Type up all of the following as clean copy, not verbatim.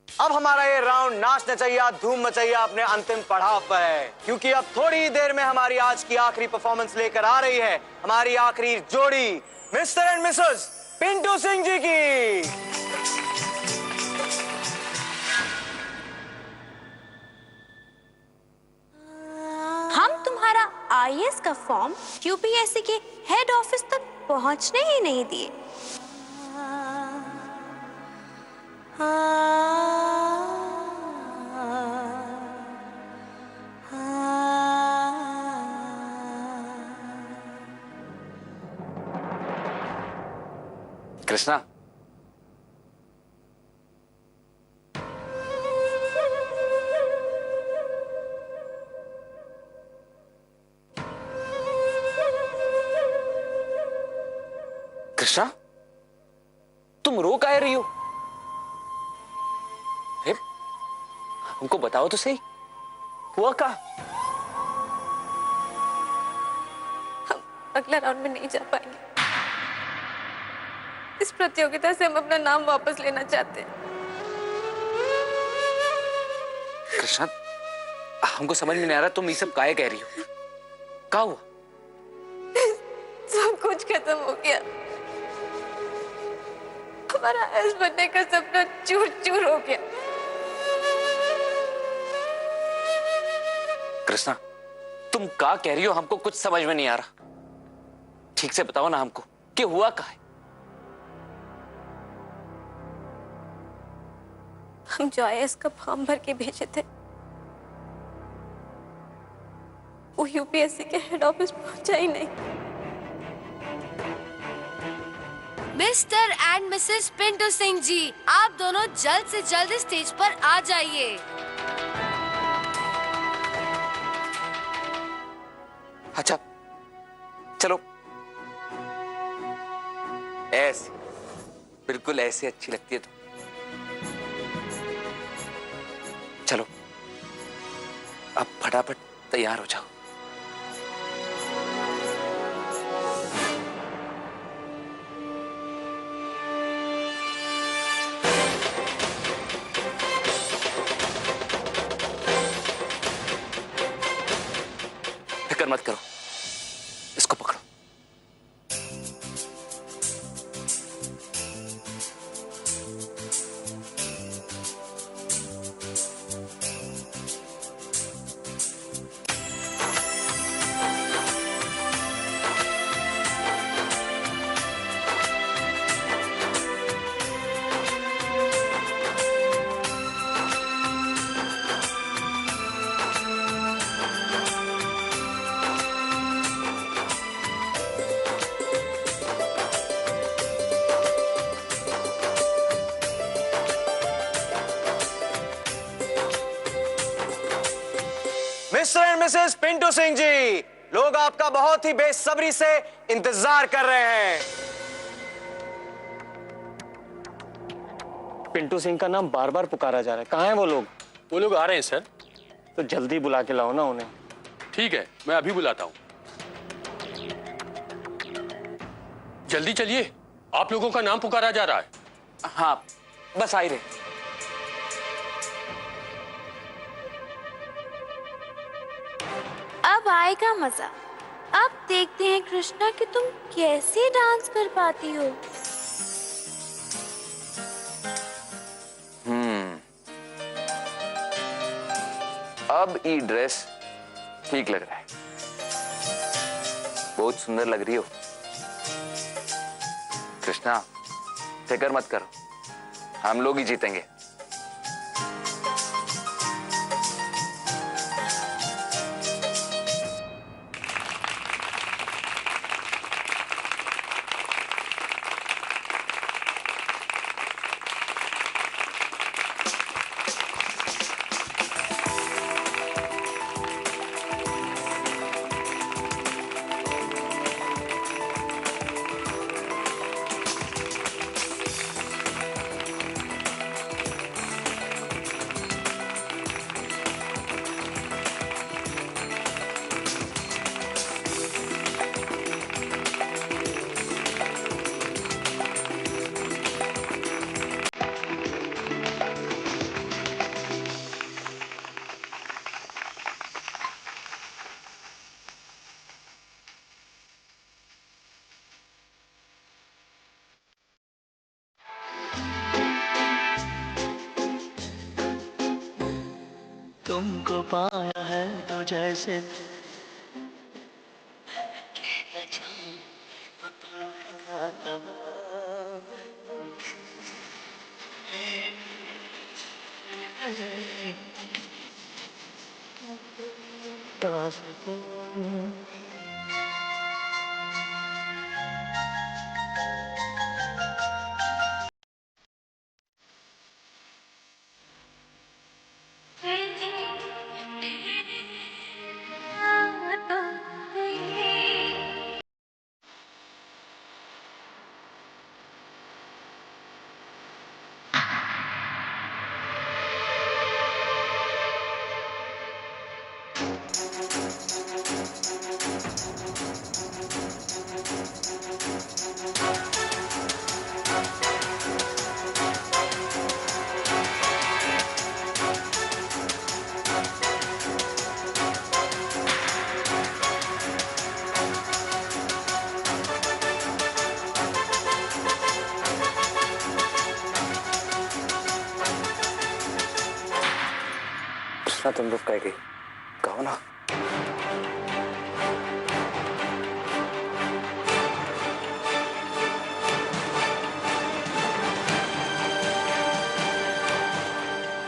अब हमारा ये राउंड नाच नचैया धूम मचैया अपने अंतिम पड़ाव पर है, क्योंकि अब थोड़ी ही देर में हमारी आज की आखिरी परफॉर्मेंस लेकर आ रही है हमारी आखिरी जोड़ी Mr and Mrs Pintu Singh ji की। हम तुम्हारा आईएएस का फॉर्म यूपीएससी के हेड ऑफिस तक पहुंचने ही नहीं दिए। कृष्णा, कृष्णा, तुम रो काहे रही हो? हमको बताओ तो सही, हुआ क्या? हम अगला राउंड में नहीं जा पाएंगे। इस प्रतियोगिता से हम अपना नाम वापस लेना चाहते हैं। कृष्णा, हमको समझ में नहीं आ रहा तुम ये सब काहे कह रही हो? क्या हुआ? सब कुछ खत्म हो गया। हमारा आईएएस बनने का सपना चूर चूर हो गया। कृष्णा, तुम क्या कह रही हो? हमको कुछ समझ में नहीं आ रहा। ठीक से बताओ ना हमको कि हुआ क्या है? हम जो आईएएस का फॉर्म भर के भेजे थे वो यूपीएससी के हेड ऑफिस पहुंचा ही नहीं। Mr and Mrs Pintu Singh ji, आप दोनों जल्द से जल्द स्टेज पर आ जाइए। अच्छा, चलो। ऐसे, बिल्कुल ऐसे अच्छी लगती है तुम। चलो, अब फटाफट तैयार हो जाओ। फिक्र मत करो, इसको पकड़ो। Mr and Mrs Pintu Singh ji, लोग आपका बहुत ही बेसब्री से इंतजार कर रहे हैं। पिंटू सिंह का नाम बार बार पुकारा जा रहा है। कहाँ हैं वो लोग? वो लोग आ रहे हैं सर। तो जल्दी बुला के लाओ ना उन्हें। ठीक है, मैं अभी बुलाता हूँ। जल्दी चलिए, आप लोगों का नाम पुकारा जा रहा है। हाँ, बस आ ही रहे। अब आएगा मजा। अब देखते हैं कृष्णा कि तुम कैसे डांस कर पाती हो। अब ये ड्रेस ठीक लग रहा है, बहुत सुंदर लग रही हो। कृष्णा, फिक्र मत करो, हम लोग ही जीतेंगे। तुमको पाया है तो जैसे कृष्णा तुम रुक गई, कहो ना।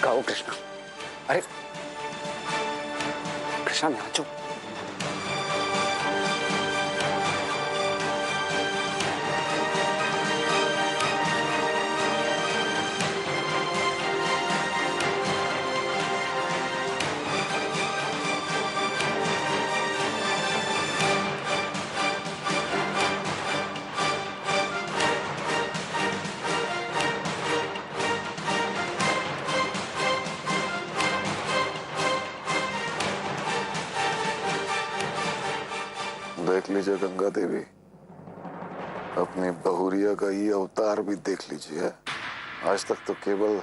कहो कृष्णा, अरे कृष्णा नाचो। देख लीजिए गंगा देवी, अपनी बहुरिया का ये अवतार भी देख लीजिए। आज तक तो केवल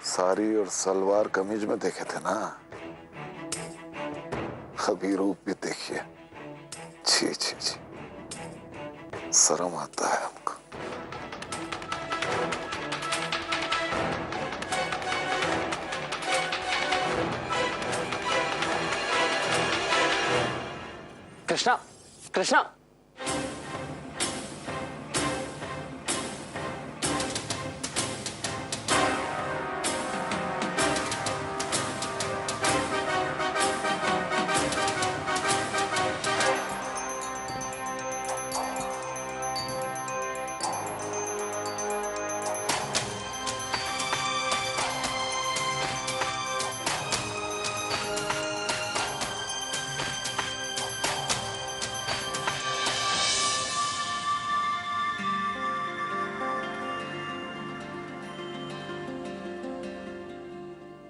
साड़ी और सलवार कमीज में देखे थे ना, अभी रूप भी देखिए। छी छी छी, शर्म आता है हमको। कृष्णा, कृष्णा,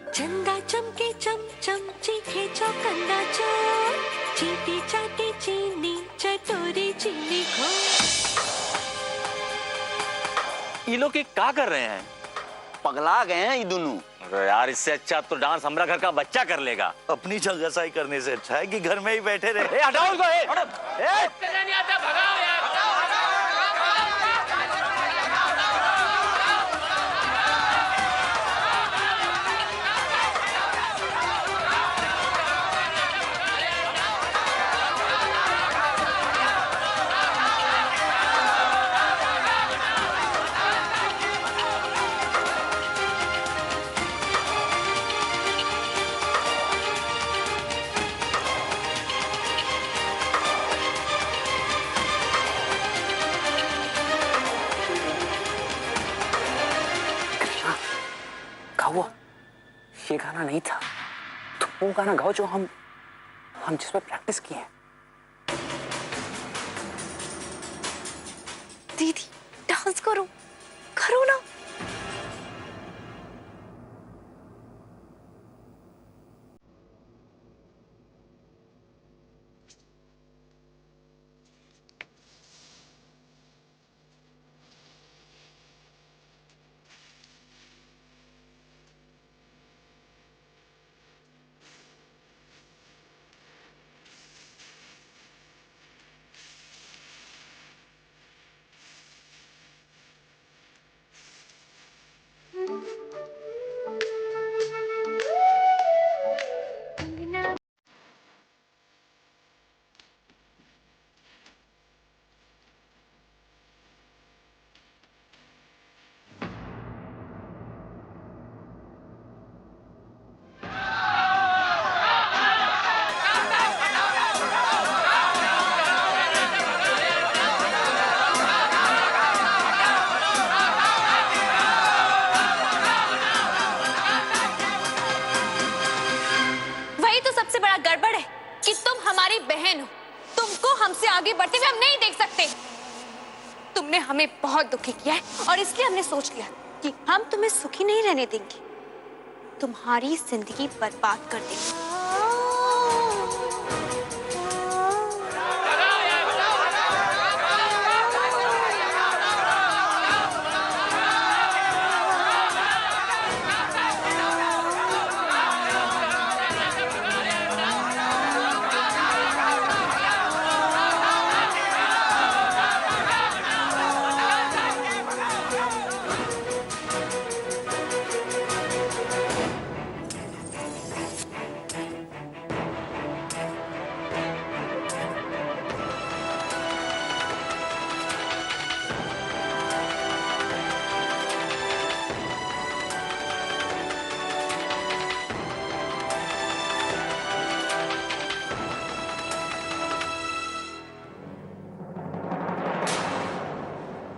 चंदा चमके चम चम चीखे चौकंदा चोर चीटी चाटी चीनी चटोरी चीनी खो। ये लोग क्या कर रहे हैं? पगला गए हैं ये दोनों। अरे यार, इससे अच्छा तो डांस हमारा घर का बच्चा कर लेगा। अपनी जगसाई करने से अच्छा है कि घर में ही बैठे रहे। हटाओ उसको। हुआ? ये गाना नहीं था, तो वो गाना गाओ जो हम जिस पर प्रैक्टिस किए हैं। दीदी डांस करो, करो ना। तुमसे आगे बढ़ते हुए हम नहीं देख सकते। तुमने हमें बहुत दुखी किया है और इसलिए हमने सोच लिया कि हम तुम्हें सुखी नहीं रहने देंगे, तुम्हारी जिंदगी बर्बाद कर देंगे।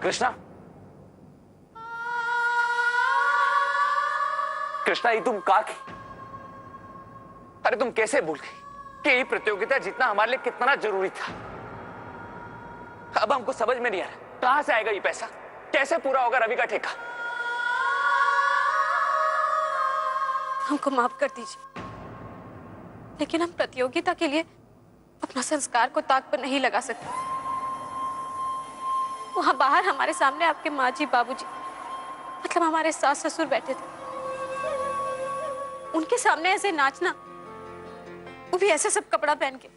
कृष्णा, कृष्णा, ये तुम का की? अरे तुम कैसे भूल गई कि ये प्रतियोगिता जीतना हमारे लिए कितना जरूरी था? अब हमको समझ में नहीं आ रहा कहां से आएगा ये पैसा, कैसे पूरा होगा रवि का ठेका? हमको माफ कर दीजिए, लेकिन हम प्रतियोगिता के लिए अपना संस्कार को ताक पर नहीं लगा सकते। वहां बाहर हमारे सामने आपके माँ जी, बाबूजी, मतलब हमारे सास ससुर बैठे थे। उनके सामने ऐसे नाचना, वो भी ऐसे सब कपड़ा पहन के,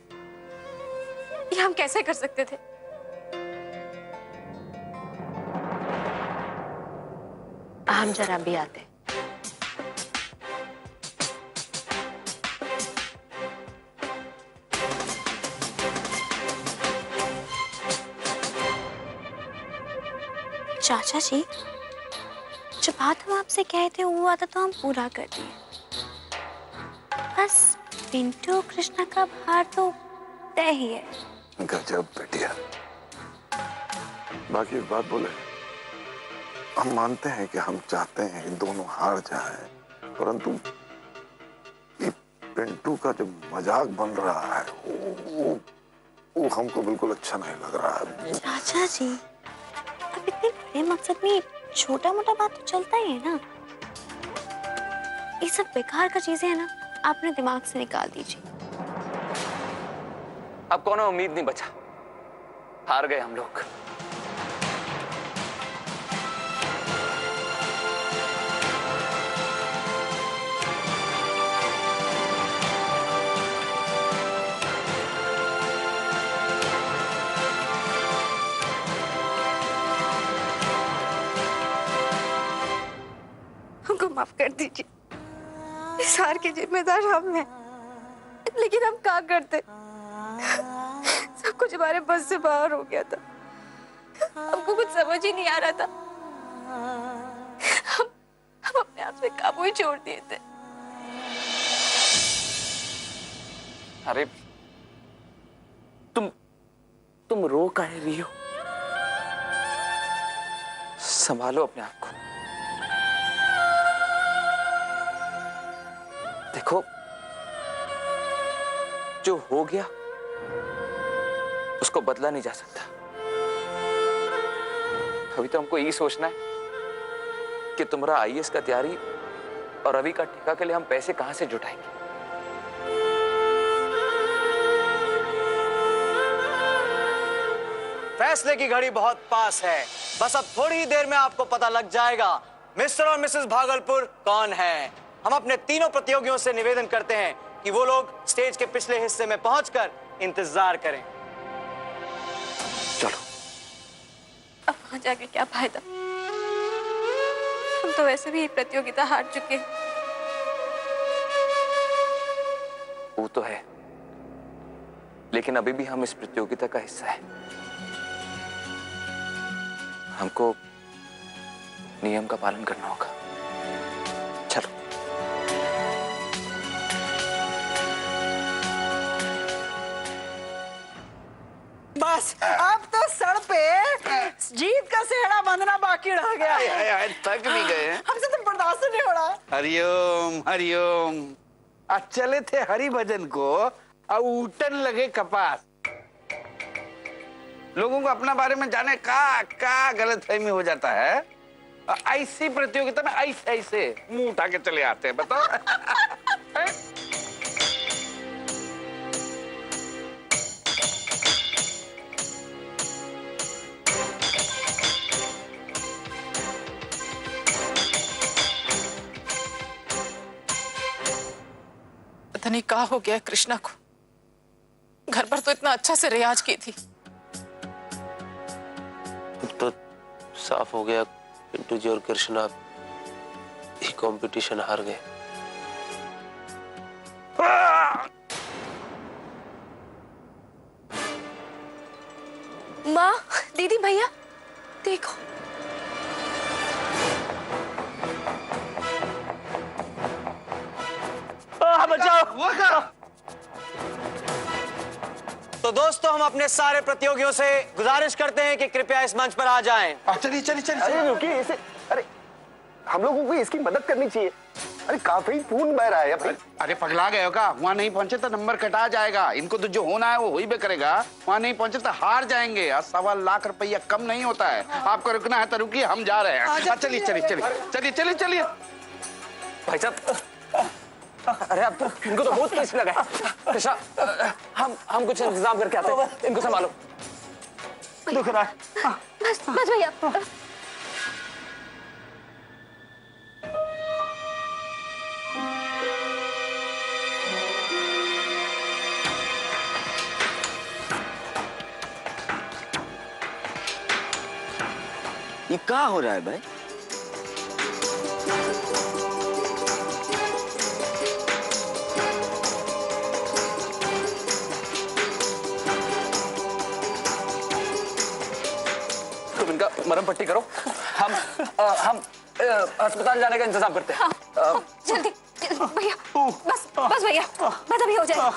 ये हम कैसे कर सकते थे? हम जरा भी आते। चाचा जी, जो बात हम आपसे कहे थे वो वादा तो हम पूरा कर दिए। बस पिंटू कृष्णा का भार तो तय ही है। गजब बेटिया। बाकी एक बात बोले, हम मानते हैं कि हम चाहते हैं कि दोनों हार जाएं, परंतु ये पिंटू का जो मजाक बन रहा है वो हमको बिल्कुल अच्छा नहीं लग रहा है। चाचा जी, अब इतने बड़े मकसद में छोटा मोटा बात तो चलता ही है ना। ये सब बेकार का चीजें है ना, आपने दिमाग से निकाल दीजिए। अब कोनो उम्मीद नहीं बचा, हार गए हम लोग। हमको माफ कर दीजिए, इस हार के जिम्मेदार हम हैं, लेकिन हम क्या करते? सब कुछ हमारे बस से बाहर हो गया था। हमको कुछ समझ ही नहीं आ रहा था। हम अपने आप पे काबू ही छोड़ दिए थे। अरे तुम रो काहे रही हो? संभालो अपने आप को। देखो, जो हो गया उसको बदला नहीं जा सकता। अभी तो हमको यही सोचना है कि तुम्हारा आईएएस का तैयारी और रवि का ठेका के लिए हम पैसे कहां से जुटाएंगे। फैसले की घड़ी बहुत पास है। बस अब थोड़ी ही देर में आपको पता लग जाएगा मिस्टर और मिसेस भागलपुर कौन है। हम अपने तीनों प्रतियोगियों से निवेदन करते हैं कि वो लोग स्टेज के पिछले हिस्से में पहुंचकर इंतजार करें। चलो। अब वहां जाके क्या फायदा? हम तो वैसे भी प्रतियोगिता हार चुके हैं। वो तो है, लेकिन अभी भी हम इस प्रतियोगिता का हिस्सा है। हमको नियम का पालन करना होगा। चलो। बस अब तो सड़ पे जीत का सेहरा बंधना बाकी रह गया। थक भी गए हैं। हमसे तो बर्दाश्त नहीं हो रहा। हरिओम हरिओम। आज चले थे हरि भजन को और उठन लगे कपास। लोगों को अपना बारे में जाने का गलतफहमी हो जाता है। ऐसी प्रतियोगिता में ऐसे ऐसे मुंह उठा के चले आते हैं, बताओ। पता नहीं क्या हो गया कृष्णा को। घर पर तो इतना अच्छा से रियाज की थी। तो साफ हो गया पिंटू जी और कृष्णा ही कंपटीशन हार गए। माँ, दीदी, भैया, देखो। बचाओ। तो दोस्तों, हम अपने सारे प्रतियोगियों से गुजारिश करते हैं कि कृपया इस मंच पर आ जाएं। चलिए चलिए चलिए। अरे रुकिए, इसे अरे हम लोगों को इसकी मदद करनी चाहिए। अरे काफी खून बह रहा है भाई। अरे पगला गए हो का? वहाँ नहीं पहुंचे तो नंबर कटा जाएगा। इनको तो जो होना है वो ही भी करेगा। वहाँ नहीं पहुंचे तो हार जाएंगे। 1.25 लाख रुपया कम नहीं होता है। आपको रुकना है तो रुकिए, हम जा रहे हैं। चलिए चलिए चलिए चलिए चलिए चलिए। भाई साहब, अरे अब तो इनको तो बहुत किस लगा है। कृष्णा, हम कुछ इंतजाम करके आते हैं। इनको संभालो। दुख रहा है। बस भैया। ये क्या हो रहा है भाई? तुम इनका मरहम पट्टी करो। हम अस्पताल जाने का इंतजाम करते हैं। जल्दी भैया, बस भैया, बस अभी हो जाए।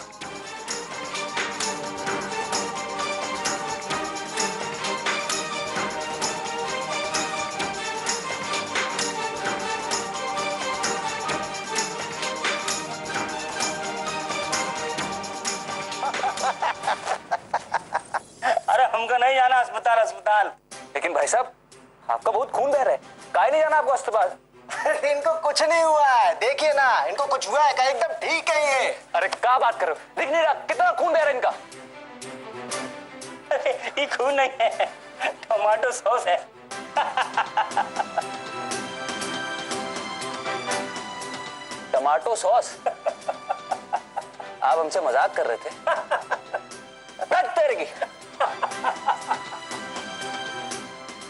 अरे हमको नहीं जाना अस्पताल। लेकिन भाई साहब, आपका बहुत खून बह रहा है। काहे नहीं जाना आपको अस्पताल? इनको कुछ नहीं हुआ है, देखिए ना, इनको कुछ हुआ है क्या? एकदम ठीक है ये। अरे क्या बात कर रहे हो? दिख नहीं रहा कितना खून बह रहा है इनका? ये खून नहीं है, टमाटो सॉस है। Tomato sauce? आप हमसे मजाक कर रहे थे? तेरे की।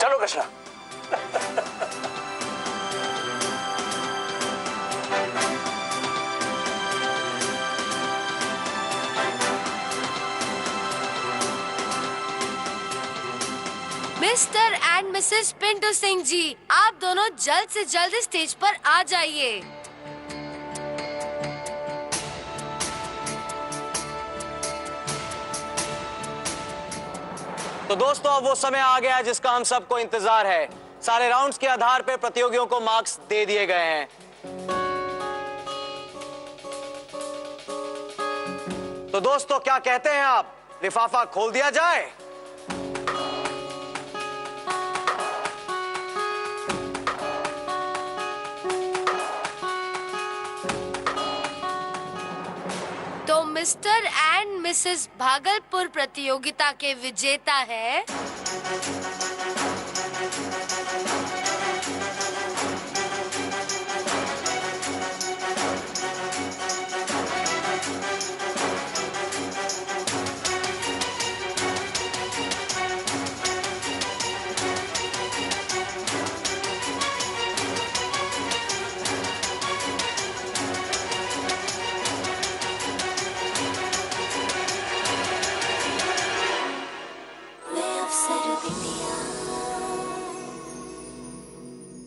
चलो Krishna. Mr and Mrs Pintu Singh ji, आप दोनों जल्द से जल्द स्टेज पर आ जाइए। तो दोस्तों, अब वो समय आ गया है जिसका हम सबको इंतजार है। सारे राउंड्स के आधार पर प्रतियोगियों को मार्क्स दे दिए गए हैं। तो दोस्तों, क्या कहते हैं आप? लिफाफा खोल दिया जाए? तो मिस्टर एंड मिसेस भागलपुर प्रतियोगिता के विजेता है